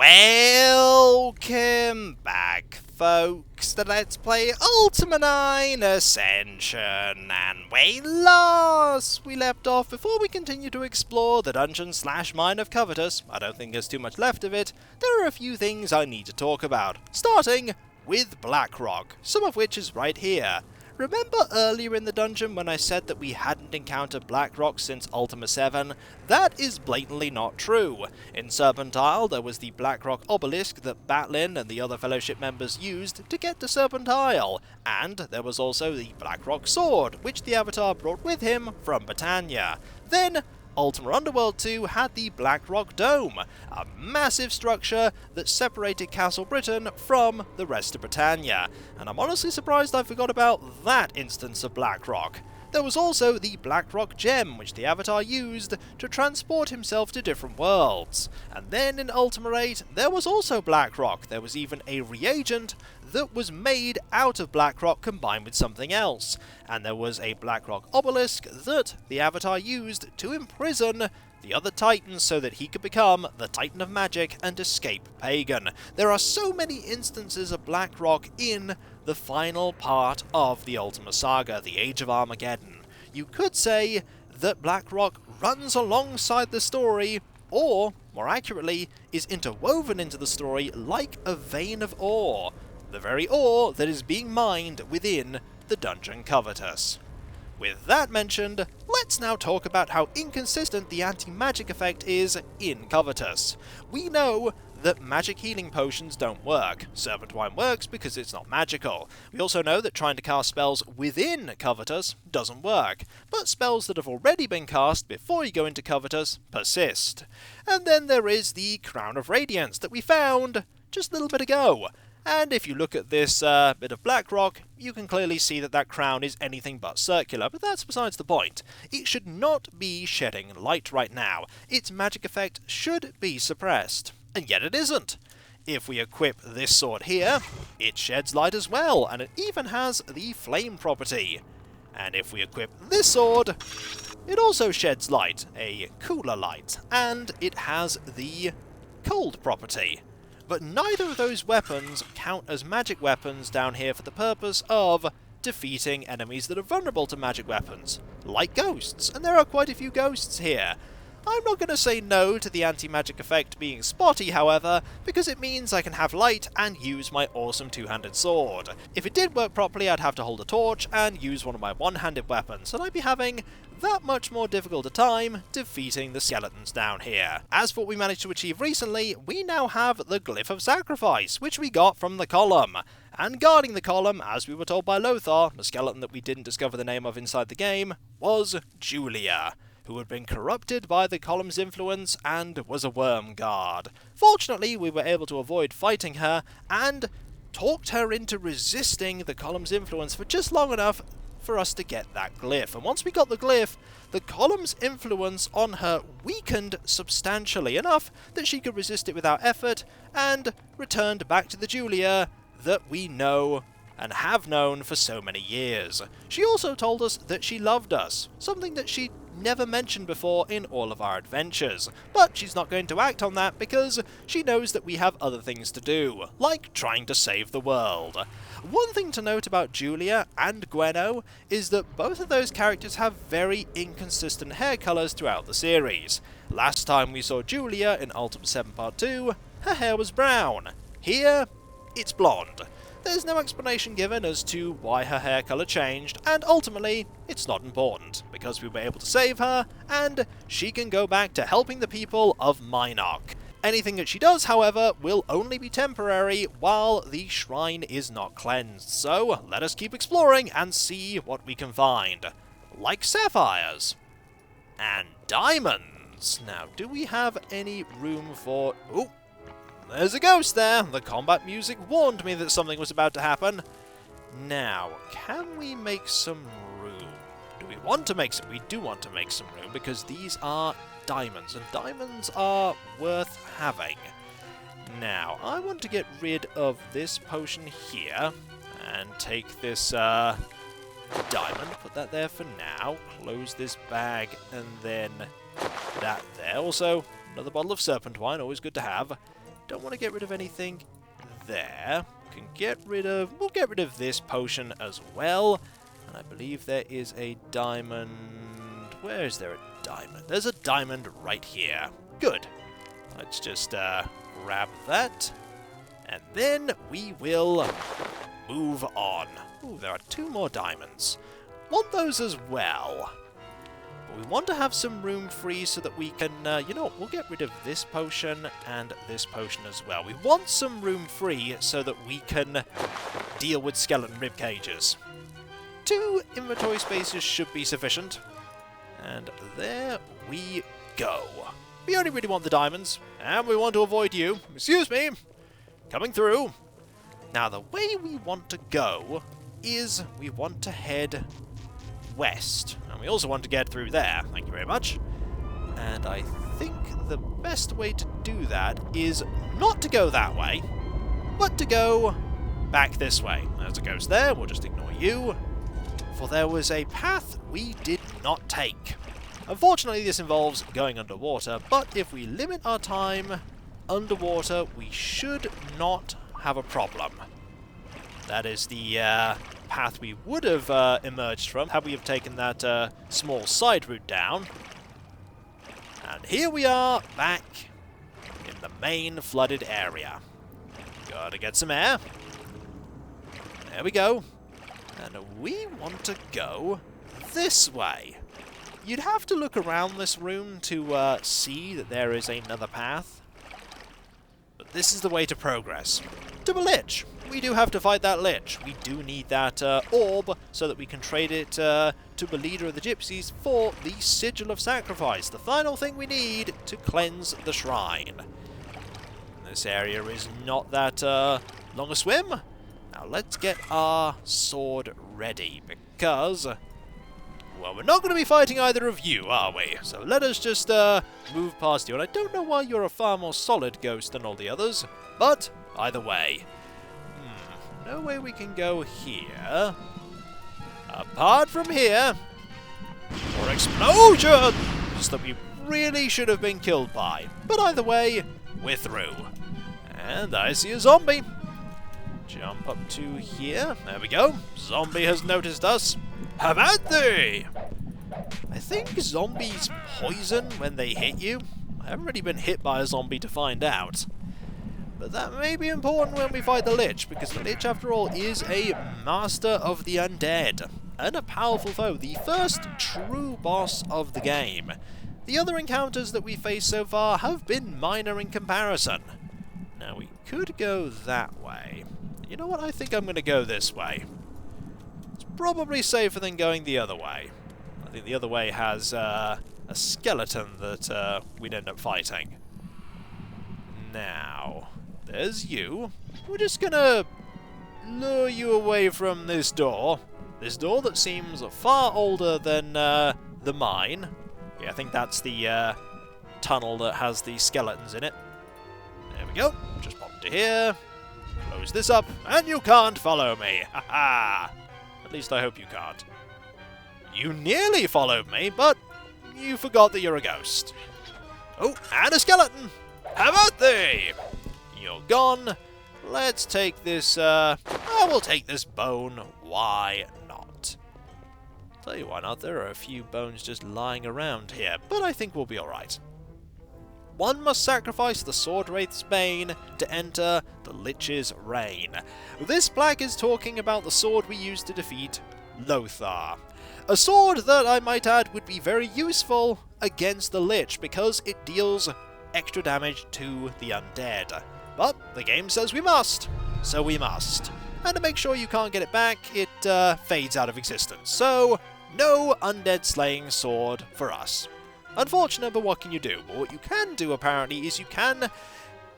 Welcome back, folks, to Let's Play Ultima 9 Ascension, and we left off before we continue to explore the dungeon/mine of Covetous. I don't think there's too much left of it. There are a few things I need to talk about, starting with blackrock, some of which is right here. Remember earlier in the dungeon when I said that we hadn't encountered blackrock since Ultima 7? That is blatantly not true. In Serpentile, there was the blackrock obelisk that Batlin and the other Fellowship members used to get to Serpentile, and there was also the blackrock sword, which the Avatar brought with him from Britannia. Then, Ultima Underworld 2 had the Blackrock Dome, a massive structure that separated Castle Britain from the rest of Britannia, and I'm honestly surprised I forgot about that instance of Blackrock. There was also the Blackrock Gem, which the Avatar used to transport himself to different worlds. And then in Ultima 8, there was also Blackrock. There was even a reagent that was made out of Blackrock combined with something else. And there was a Blackrock obelisk that the Avatar used to imprison the other Titans so that he could become the Titan of Magic and escape Pagan. There are so many instances of Blackrock in the final part of the Ultima Saga, the Age of Armageddon. You could say that Blackrock runs alongside the story, or, more accurately, is interwoven into the story like a vein of ore. The very ore that is being mined within the dungeon Covetous. With that mentioned, let's now talk about how inconsistent the anti-magic effect is in Covetous. We know that magic healing potions don't work. Serpentine works because it's not magical. We also know that trying to cast spells within Covetous doesn't work, but spells that have already been cast before you go into Covetous persist. And then there is the Crown of Radiance that we found just a little bit ago. And if you look at this bit of blackrock, you can clearly see that that crown is anything but circular, but that's besides the point. It should not be shedding light right now. Its magic effect should be suppressed, and yet it isn't. If we equip this sword here, it sheds light as well, and it even has the flame property. And if we equip this sword, it also sheds light, a cooler light, and it has the cold property. But neither of those weapons count as magic weapons down here for the purpose of defeating enemies that are vulnerable to magic weapons, like ghosts, and there are quite a few ghosts here. I'm not going to say no to the anti-magic effect being spotty, however, because it means I can have light and use my awesome two-handed sword. If it did work properly, I'd have to hold a torch and use one of my one-handed weapons, and I'd be having that much more difficult a time defeating the skeletons down here. As for what we managed to achieve recently, we now have the Glyph of Sacrifice, which we got from the column. And guarding the column, as we were told by Lothar, the skeleton that we didn't discover the name of inside the game, was Julia, who had been corrupted by the column's influence and was a worm guard. Fortunately, we were able to avoid fighting her and talked her into resisting the column's influence for just long enough for us to get that glyph. And once we got the glyph, the column's influence on her weakened substantially enough that she could resist it without effort and returned back to the Julia that we know and have known for so many years. She also told us that she loved us, something that she never mentioned before in all of our adventures, but she's not going to act on that because she knows that we have other things to do, like trying to save the world. One thing to note about Julia and Gwenno is that both of those characters have very inconsistent hair colours throughout the series. Last time we saw Julia in Ultima 7 Part 2, her hair was brown. Here, it's blonde. There's no explanation given as to why her hair colour changed, and ultimately, it's not important, because we were able to save her, and she can go back to helping the people of Minok. Anything that she does, however, will only be temporary while the shrine is not cleansed, so let us keep exploring and see what we can find. Like sapphires. And diamonds. Now, do we have any room for... Ooh! There's a ghost there! The combat music warned me that something was about to happen. Now, can we make some room? Do we want to make some? We do want to make some room, because these are diamonds, and diamonds are worth having. Now, I want to get rid of this potion here, and take this diamond, put that there for now, close this bag, and then that there. Also, another bottle of serpent wine, always good to have. Don't want to get rid of anything there. We'll get rid of this potion as well. And I believe there is a diamond. Where is there a diamond? There's a diamond right here. Good. Let's just grab that. And then we will move on. Ooh, there are 2 more diamonds. Want those as well. But we want to have some room free so that we can, you know what, we'll get rid of this potion and this potion as well. We want some room free so that we can deal with skeleton rib cages. 2 inventory spaces should be sufficient. And there we go. We only really want the diamonds, and we want to avoid you. Excuse me. Coming through. Now, the way we want to go is we want to head west. And we also want to get through there. Thank you very much. And I think the best way to do that is not to go that way, but to go back this way. There's a ghost there. We'll just ignore you. For there was a path we did not take. Unfortunately, this involves going underwater, but if we limit our time underwater, we should not have a problem. That is the path we would have emerged from had we have taken that small side route down. And here we are, back in the main flooded area. Gotta get some air. There we go. And we want to go this way. You'd have to look around this room to see that there is another path. But this is the way to progress. To the Lich. We do have to fight that Lich. We do need that orb so that we can trade it to the leader of the Gypsies for the Sigil of Sacrifice. The final thing we need to cleanse the shrine. This area is not that long a swim. Now let's get our sword ready because, well, we're not going to be fighting either of you, are we? So let us just move past you. And I don't know why you're a far more solid ghost than all the others, but either way. No way we can go here. Apart from here. Or explosions that we really should have been killed by. But either way, we're through. And I see a zombie. Jump up to here. There we go. Zombie has noticed us. Have at thee! I think zombies poison when they hit you. I haven't really been hit by a zombie to find out. But that may be important when we fight the Lich, because the Lich, after all, is a master of the undead. And a powerful foe. The first true boss of the game. The other encounters that we faced so far have been minor in comparison. Now, we could go that way. You know what? I think I'm going to go this way. It's probably safer than going the other way. I think the other way has a skeleton that we'd end up fighting. Now, there's you. We're just going to lure you away from this door. This door that seems far older than the mine. Yeah, I think that's the tunnel that has the skeletons in it. There we go. Just pop to here. Close this up, and you can't follow me. Ha ha! At least I hope you can't. You nearly followed me, but you forgot that you're a ghost. Oh, and a skeleton! Have at thee! You're gone. Let's take this, I will take this bone. Why not? Tell you why not, there are a few bones just lying around here, but I think we'll be alright. One must sacrifice the Sword Wraith's bane to enter the Lich's reign. This plaque is talking about the sword we used to defeat Lothar. A sword that, I might add, would be very useful against the Lich because it deals extra damage to the undead. But the game says we must, so we must. And to make sure you can't get it back, it fades out of existence. So, no undead slaying sword for us. Unfortunate, but what can you do? But what you can do, apparently, is you can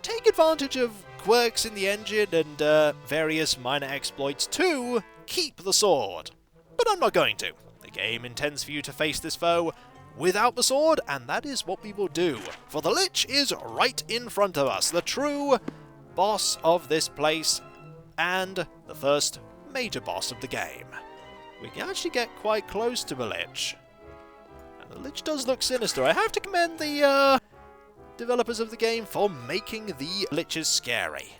take advantage of quirks in the engine and various minor exploits to keep the sword. But I'm not going to. The game intends for you to face this foe without the sword, and that is what we will do. For the Lich is right in front of us, the true boss of this place, and the first major boss of the game. We can actually get quite close to the Lich. The Lich does look sinister. I have to commend the developers of the game, for making the Liches scary.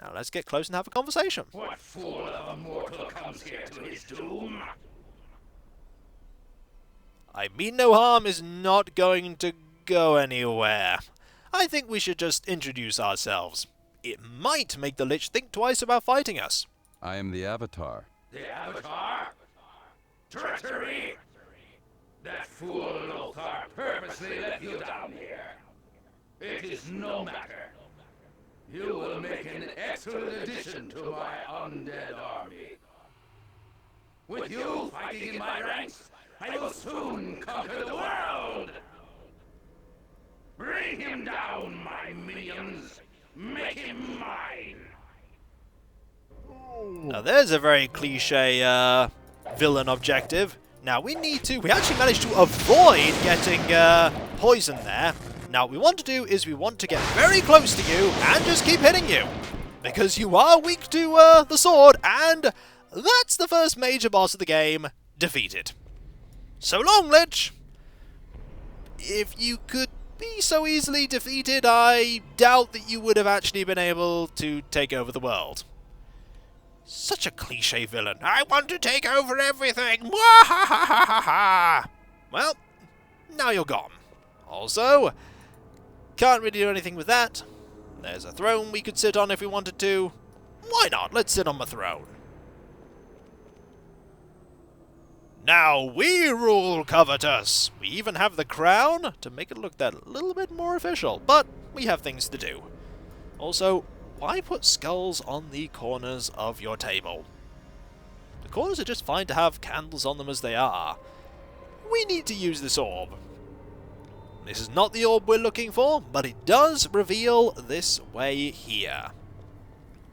Now let's get close and have a conversation. What fool of a mortal comes here to his doom? I mean no harm is not going to go anywhere. I think we should just introduce ourselves. It might make the Lich think twice about fighting us. I am the Avatar. The Avatar? Treachery! That fool Lothar purposely let you down here. It is no matter. You will make an excellent addition to my undead army. With you fighting in my ranks, I will soon conquer the world! Bring him down, my minions! Make him mine! Now there's a very cliche villain objective. Now we actually managed to avoid getting poisoned there. Now what we want to do is we want to get very close to you and just keep hitting you. Because you are weak to the sword, and that's the first major boss of the game defeated. So long, Lich! If you could be so easily defeated, I doubt that you would have actually been able to take over the world. Such a cliche villain. I want to take over everything! Mwahahaha! Well, now you're gone. Also, can't really do anything with that. There's a throne we could sit on if we wanted to. Why not? Let's sit on the throne. Now we rule Covetous! We even have the crown to make it look that little bit more official, but we have things to do. Also, why put skulls on the corners of your table? The corners are just fine to have candles on them as they are. We need to use this orb. This is not the orb we're looking for, but it does reveal this way here.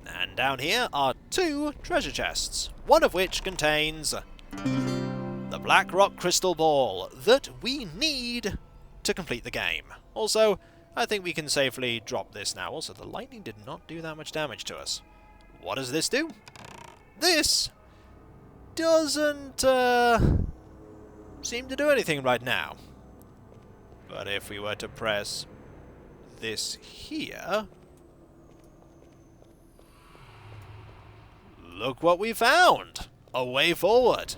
And down here are 2 treasure chests, one of which contains the blackrock crystal ball that we need to complete the game. Also, I think we can safely drop this now. Also, the lightning did not do that much damage to us. What does this do? This doesn't seem to do anything right now. But if we were to press this here, look what we found! A way forward.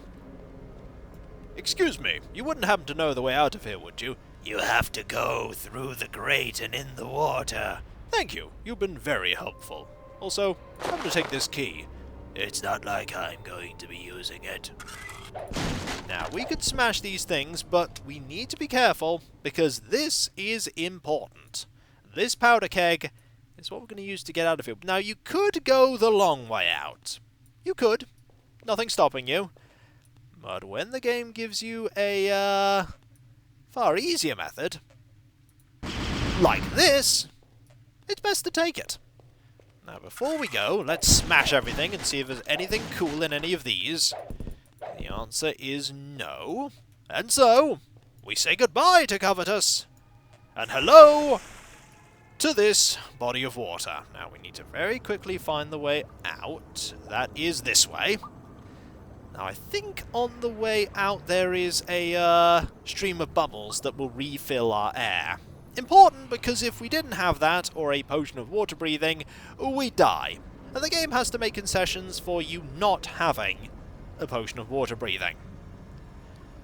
Excuse me, you wouldn't happen to know the way out of here, would you? You have to go through the grate and in the water. Thank you, you've been very helpful. Also, I'm going to take this key. It's not like I'm going to be using it. Now, we could smash these things, but we need to be careful, because this is important. This powder keg is what we're going to use to get out of here. Now, you could go the long way out. You could. Nothing stopping you. But when the game gives you a far easier method, like this, it's best to take it. Now, before we go, let's smash everything and see if there's anything cool in any of these. The answer is no. And so, we say goodbye to Covetous, and hello to this body of water. Now, we need to very quickly find the way out. That is this way. Now, I think on the way out there is a stream of bubbles that will refill our air. Important, because if we didn't have that, or a potion of water breathing, we die. And the game has to make concessions for you not having a potion of water breathing.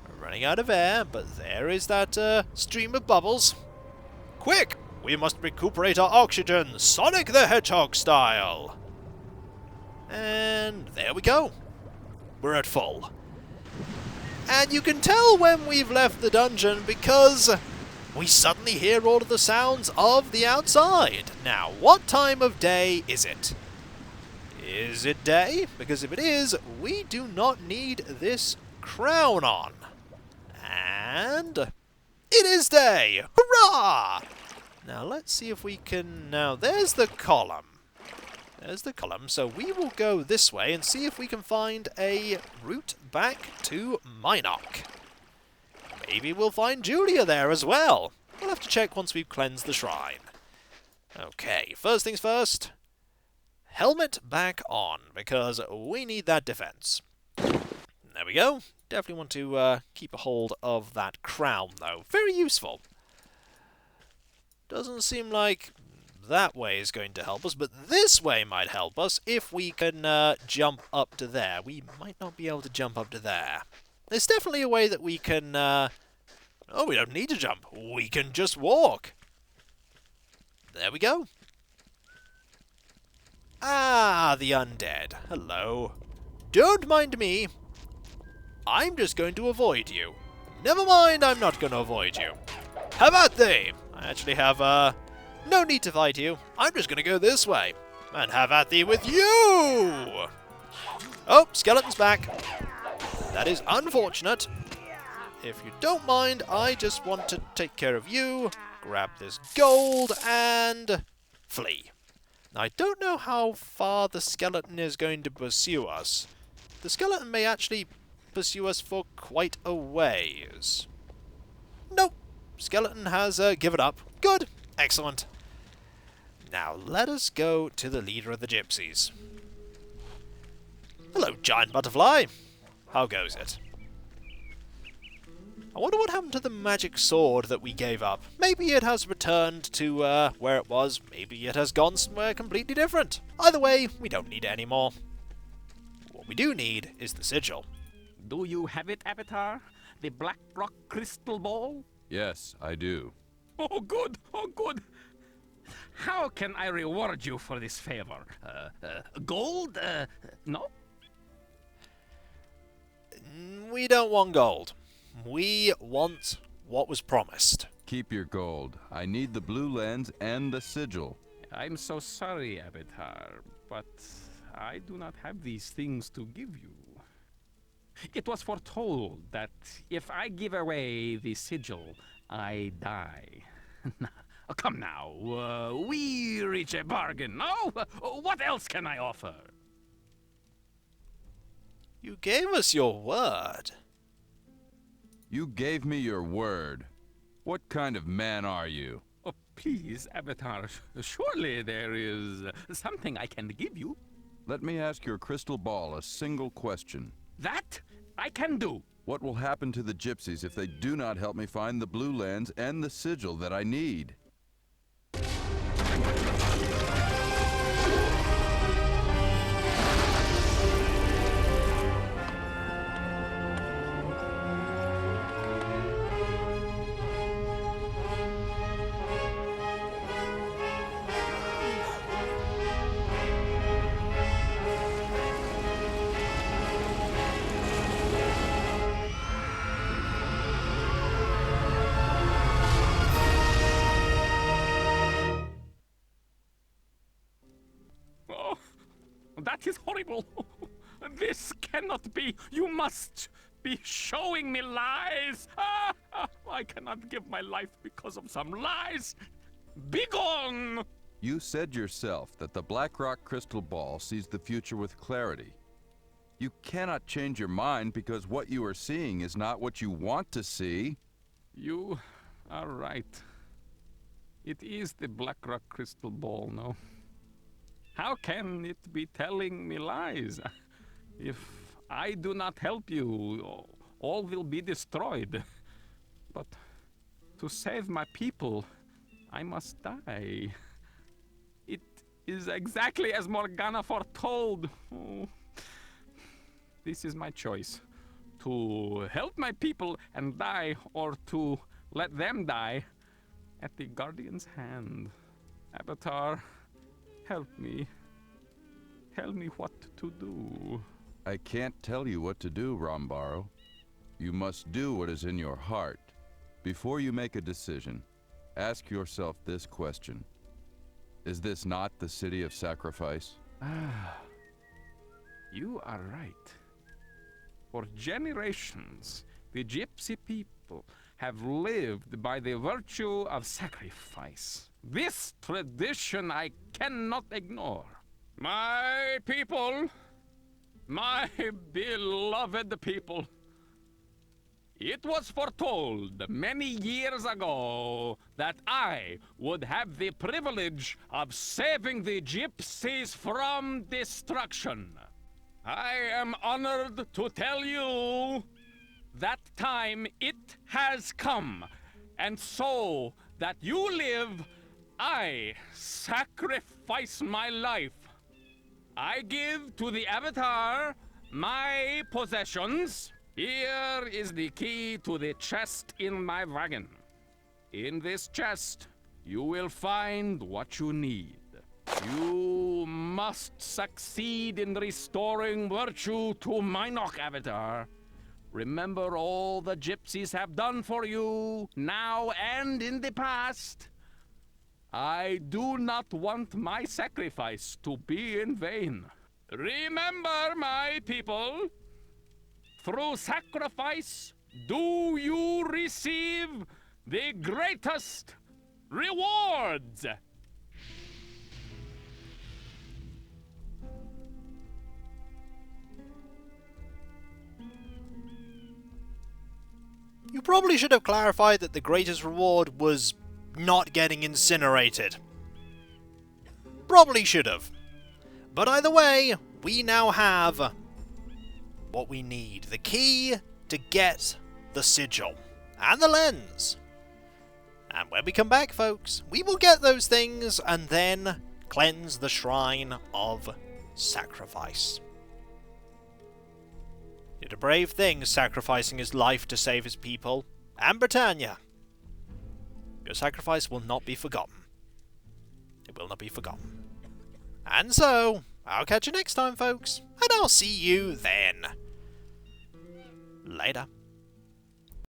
We're running out of air, but there is that stream of bubbles. Quick! We must recuperate our oxygen, Sonic the Hedgehog style! And there we go. We're at full. And you can tell when we've left the dungeon because we suddenly hear all of the sounds of the outside. Now, what time of day is it? Is it day? Because if it is, we do not need this crown on. And it is day! Hurrah! Now, let's see if we can... Now, there's the column. There's the column, so we will go this way and see if we can find a route back to Minok. Maybe we'll find Julia there as well. We'll have to check once we've cleansed the shrine. Okay, first things first. Helmet back on, because we need that defense. There we go. Definitely want to keep a hold of that crown, though. Very useful. Doesn't seem like that way is going to help us, but this way might help us if we can jump up to there. We might not be able to jump up to there. There's definitely a way that we can... Oh, we don't need to jump. We can just walk. There we go. Ah, the undead. Hello. Don't mind me. I'm just going to avoid you. Never mind, I'm not going to avoid you. How about they? I actually have, no need to fight you. I'm just going to go this way. And have at thee with you! Oh, skeleton's back. That is unfortunate. If you don't mind, I just want to take care of you, grab this gold, and flee. Now, I don't know how far the skeleton is going to pursue us. The skeleton may actually pursue us for quite a ways. Nope. Skeleton has given up. Good. Excellent. Now, let us go to the leader of the Gypsies. Hello, giant butterfly. How goes it? I wonder what happened to the magic sword that we gave up. Maybe it has returned to where it was. Maybe it has gone somewhere completely different. Either way, we don't need it anymore. What we do need is the sigil. Do you have it, Avatar? The blackrock crystal ball? Yes, I do. Oh, good! Oh, good! How can I reward you for this favor? Gold? No? We don't want gold. We want what was promised. Keep your gold. I need the blue lens and the sigil. I'm so sorry, Avatar, but I do not have these things to give you. It was foretold that if I give away the sigil, I die. Come now, we reach a bargain, no? What else can I offer? You gave us your word. You gave me your word. What kind of man are you? Oh, please, Avatar, surely there is something I can give you. Let me ask your crystal ball a single question. That I can do. What will happen to the Gypsies if they do not help me find the blue lens and the sigil that I need? That is horrible. This cannot be. You must be showing me lies. I cannot give my life because of some lies. Begone! You said yourself that the blackrock crystal ball sees the future with clarity. You cannot change your mind because what you are seeing is not what you want to see. You are right. It is the blackrock crystal ball, no? How can it be telling me lies? If I do not help you, all will be destroyed. But to save my people, I must die. It is exactly as Morgana foretold. Oh. This is my choice. To help my people and die, or to let them die at the Guardian's hand. Avatar, help me. Tell me what to do. I can't tell you what to do, Rambaro. You must do what is in your heart. Before you make a decision, ask yourself this question. Is this not the city of sacrifice? You are right. For generations, the Gypsy people have lived by the virtue of sacrifice. This tradition I cannot ignore. My people, my beloved people, it was foretold many years ago that I would have the privilege of saving the Gypsies from destruction. I am honored to tell you that time it has come, and so that you live I sacrifice my life. I give to the Avatar my possessions. Here is the key to the chest in my wagon. In this chest, you will find what you need. You must succeed in restoring virtue to my Nock Avatar. Remember all the Gypsies have done for you, now and in the past. I do not want my sacrifice to be in vain. Remember, my people, through sacrifice do you receive the greatest rewards. You probably should have clarified that the greatest reward was not getting incinerated. Probably should have. But either way, we now have what we need. The key to get the sigil. And the lens. And when we come back, folks, we will get those things and then cleanse the Shrine of Sacrifice. Did a brave thing, sacrificing his life to save his people and Britannia. Your sacrifice will not be forgotten. It will not be forgotten. And so, I'll catch you next time, folks, and I'll see you then. Later.